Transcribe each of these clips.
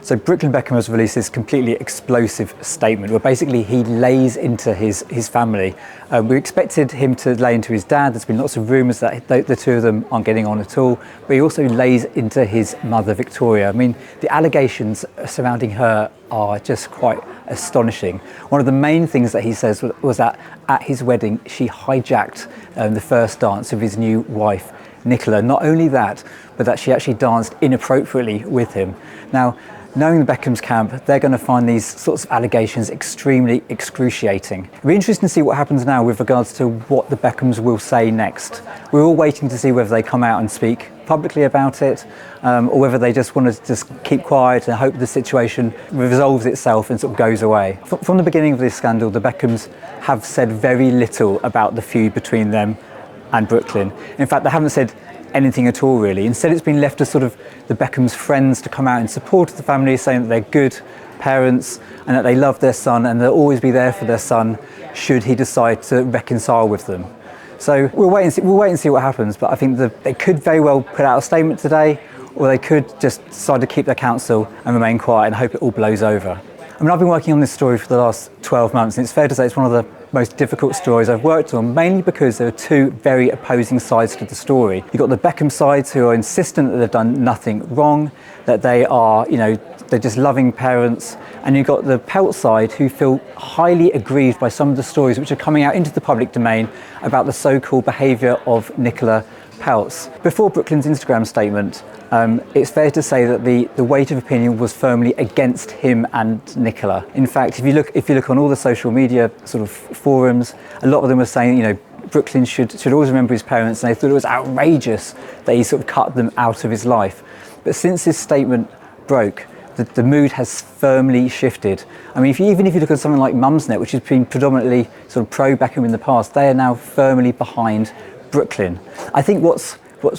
So Brooklyn Beckham has released this completely explosive statement where basically he lays into his family. We expected him to lay into his dad. There's been lots of rumours that the two of them aren't getting on at all, but he also lays into his mother Victoria. I mean, the allegations surrounding her are just quite astonishing. One of the main things that he says was that at his wedding she hijacked the first dance of his new wife Nicola. Not only that, but that she actually danced inappropriately with him. Now, knowing the Beckham's camp, they're going to find these sorts of allegations extremely excruciating. It'll be interesting to see what happens now with regards to what the Beckhams will say next. We're all waiting to see whether they come out and speak publicly about it, or whether they just want to just keep quiet and hope the situation resolves itself and sort of goes away. From the beginning of this scandal, the Beckhams have said very little about the feud between them and Brooklyn. In fact, they haven't said anything at all, really. Instead, it's been left to sort of the Beckhams' friends to come out in support of the family, saying that they're good parents and that they love their son and they'll always be there for their son should he decide to reconcile with them. So we'll wait and see what happens, but I think that they could very well put out a statement today, or they could just decide to keep their counsel and remain quiet and hope it all blows over. I mean, I've been working on this story for the last 12 months, and it's fair to say it's one of the most difficult stories I've worked on, mainly because there are two very opposing sides to the story. You've got the Beckham sides who are insistent that they've done nothing wrong, that they are, they're just loving parents, and you've got the Peltz side who feel highly aggrieved by some of the stories which are coming out into the public domain about the so-called behaviour of Nicola Peltz. Before Brooklyn's Instagram statement, it's fair to say that the weight of opinion was firmly against him and Nicola. In fact, if you look on all the social media sort of forums, a lot of them were saying, Brooklyn should always remember his parents, and they thought it was outrageous that he sort of cut them out of his life. But since this statement broke, the mood has firmly shifted. I mean, even if you look at something like Mumsnet, which has been predominantly sort of pro-Beckham in the past, they are now firmly behind Brooklyn. I think what's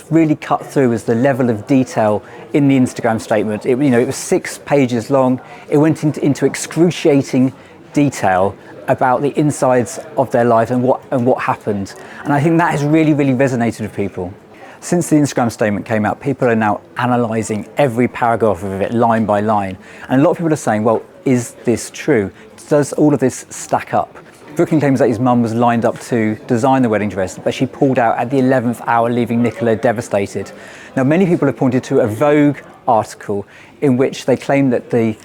really cut through is the level of detail in the Instagram statement. It was 6 pages long. It went into excruciating detail about the insides of their life and what happened. And I think that has really, really resonated with people. Since the Instagram statement came out, people are now analysing every paragraph of it line by line. And a lot of people are saying, well, is this true? Does all of this stack up? Brooklyn claims that his mum was lined up to design the wedding dress, but she pulled out at the 11th hour, leaving Nicola devastated. Now, many people have pointed to a Vogue article in which they claim that the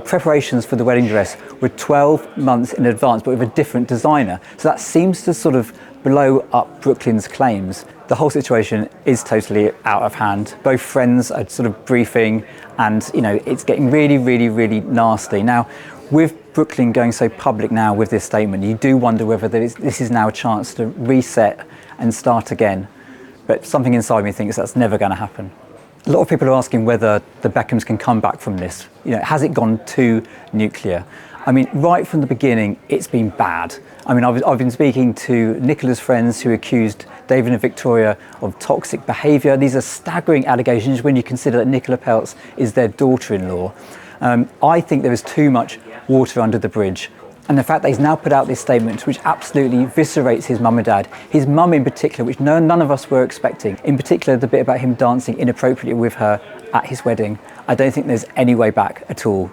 preparations for the wedding dress were 12 months in advance, but with a different designer. So that seems to sort of blow up Brooklyn's claims. The whole situation is totally out of hand. Both friends are sort of briefing, and it's getting really, really, really nasty. Now, with Brooklyn going so public now with this statement, you do wonder whether this is now a chance to reset and start again. But something inside me thinks that's never going to happen. A lot of people are asking whether the Beckhams can come back from this. Has it gone too nuclear? I mean, right from the beginning, it's been bad. I mean, I've been speaking to Nicola's friends who accused David and Victoria of toxic behaviour. These are staggering allegations when you consider that Nicola Peltz is their daughter-in-law. I think there is too much water under the bridge. And the fact that he's now put out this statement which absolutely eviscerates his mum and dad, his mum in particular, which none of us were expecting, in particular the bit about him dancing inappropriately with her at his wedding, I don't think there's any way back at all.